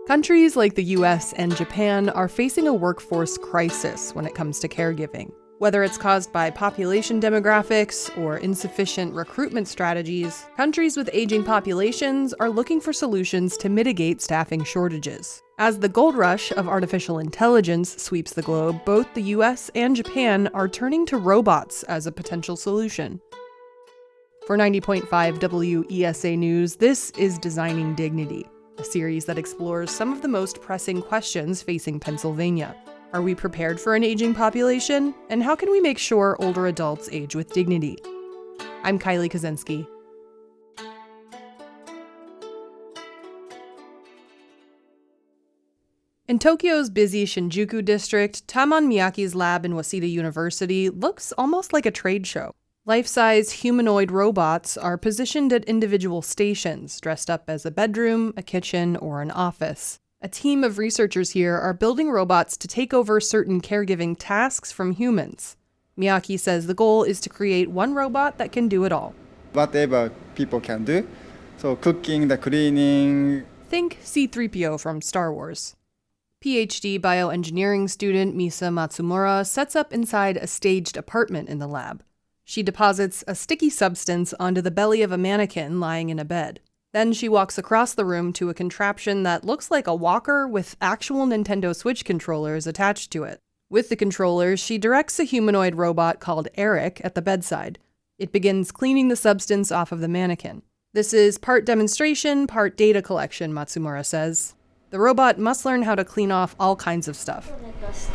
Countries like the US and Japan are facing a workforce crisis when it comes to caregiving. Whether it's caused by population demographics or insufficient recruitment strategies, countries with aging populations are looking for solutions to mitigate staffing shortages. As the gold rush of artificial intelligence sweeps the globe, both the US and Japan are turning to robots as a potential solution. For 90.5 WESA News, this is Designing Dignity, a series that explores some of the most pressing questions facing Pennsylvania. Are we prepared for an aging population? And how can we make sure older adults age with dignity? I'm Kylie Kaczynski. In Tokyo's busy Shinjuku district, Tamon Miyake's lab in Waseda University looks almost like a trade show. Life-size humanoid robots are positioned at individual stations, dressed up as a bedroom, a kitchen, or an office. A team of researchers here are building robots to take over certain caregiving tasks from humans. Miyake says the goal is to create one robot that can do it all. Whatever people can do. So cooking, the cleaning. Think C-3PO from Star Wars. PhD bioengineering student Misa Matsumura sets up inside a staged apartment in the lab. She deposits a sticky substance onto the belly of a mannequin lying in a bed. Then she walks across the room to a contraption that looks like a walker with actual Nintendo Switch controllers attached to it. With the controllers, she directs a humanoid robot called Eric at the bedside. It begins cleaning the substance off of the mannequin. This is part demonstration, part data collection, Matsumura says. The robot must learn how to clean off all kinds of stuff. So,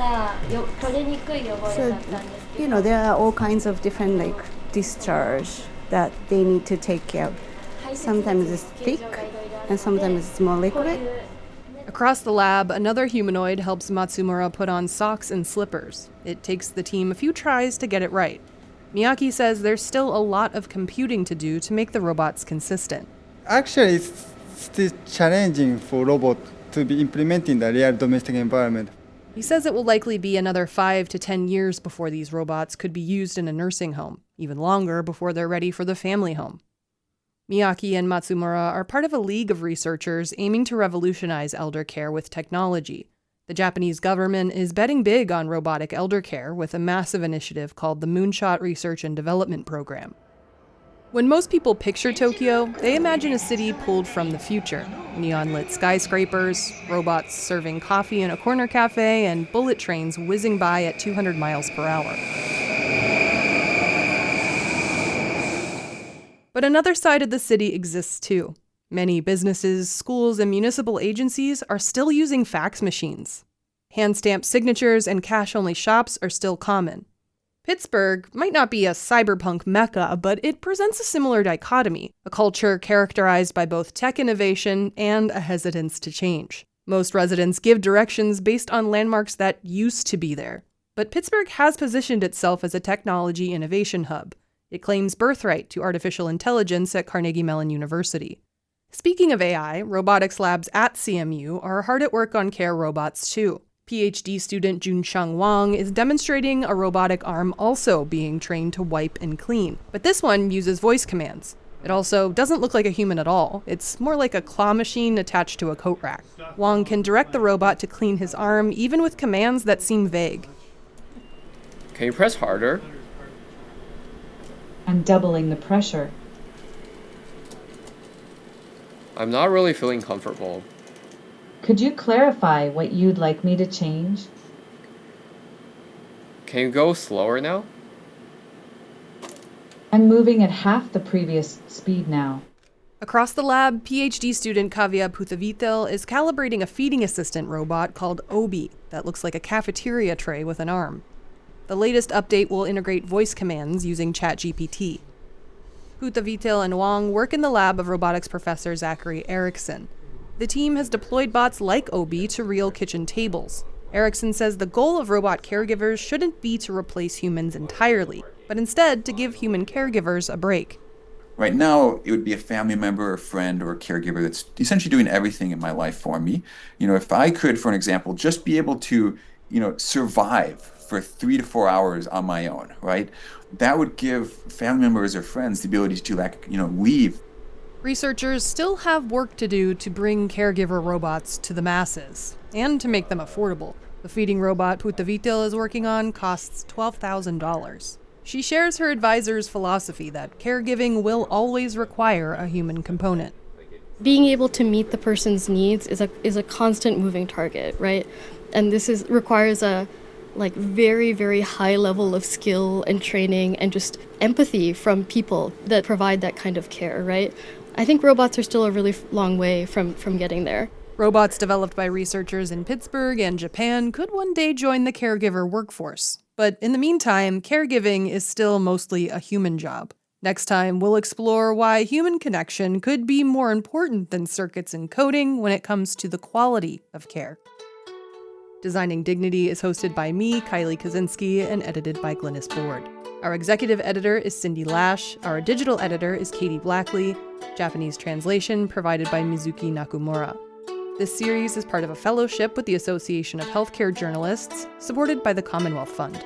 there are all kinds of different discharge that they need to take care of. Sometimes it's thick and sometimes it's more liquid. Across the lab, another humanoid helps Matsumura put on socks and slippers. It takes the team a few tries to get it right. Miyake says there's still a lot of computing to do to make the robots consistent. Actually, it's still challenging for robots to be implemented in the real domestic environment. He says it will likely be another 5 to 10 years before these robots could be used in a nursing home, even longer before they're ready for the family home. Miyake and Matsumura are part of a league of researchers aiming to revolutionize elder care with technology. The Japanese government is betting big on robotic elder care with a massive initiative called the Moonshot Research and Development Program. When most people picture Tokyo, they imagine a city pulled from the future. Neon-lit skyscrapers, robots serving coffee in a corner cafe, and bullet trains whizzing by at 200 miles per hour. But another side of the city exists too. Many businesses, schools, and municipal agencies are still using fax machines. Hand-stamped signatures and cash-only shops are still common. Pittsburgh might not be a cyberpunk mecca, but it presents a similar dichotomy, a culture characterized by both tech innovation and a hesitance to change. Most residents give directions based on landmarks that used to be there. But Pittsburgh has positioned itself as a technology innovation hub. It claims birthright to artificial intelligence at Carnegie Mellon University. Speaking of AI, robotics labs at CMU are hard at work on care robots too. PhD student Juncheng Wang is demonstrating a robotic arm also being trained to wipe and clean. But this one uses voice commands. It also doesn't look like a human at all. It's more like a claw machine attached to a coat rack. Wang can direct the robot to clean his arm, even with commands that seem vague. Can you press harder? I'm doubling the pressure. I'm not really feeling comfortable. Could you clarify what you'd like me to change? Can you go slower now? I'm moving at half the previous speed now. Across the lab, PhD student Kavya Puthavitel is calibrating a feeding assistant robot called Obi that looks like a cafeteria tray with an arm. The latest update will integrate voice commands using ChatGPT. Puthavitel and Wang work in the lab of robotics professor Zachary Erickson. The team has deployed bots like Obi to real kitchen tables. Erickson says the goal of robot caregivers shouldn't be to replace humans entirely, but instead to give human caregivers a break. Right now, it would be a family member, a friend, or a caregiver that's essentially doing everything in my life for me. If I could, for an example, just be able to, survive for 3 to 4 hours on my own, right? That would give family members or friends the ability to leave. Researchers still have work to do to bring caregiver robots to the masses, and to make them affordable. The feeding robot Putavitil is working on costs $12,000. She shares her advisor's philosophy that caregiving will always require a human component. Being able to meet the person's needs is a constant moving target, right? And this requires a very, very high level of skill and training and just empathy from people that provide that kind of care, right? I think robots are still a really long way from getting there. Robots developed by researchers in Pittsburgh and Japan could one day join the caregiver workforce. But in the meantime, caregiving is still mostly a human job. Next time, we'll explore why human connection could be more important than circuits and coding when it comes to the quality of care. Designing Dignity is hosted by me, Kylie Kaczynski, and edited by Glynis Ford. Our executive editor is Cindy Lash. Our digital editor is Katie Blackley. Japanese translation provided by Mizuki Nakamura. This series is part of a fellowship with the Association of Healthcare Journalists, supported by the Commonwealth Fund.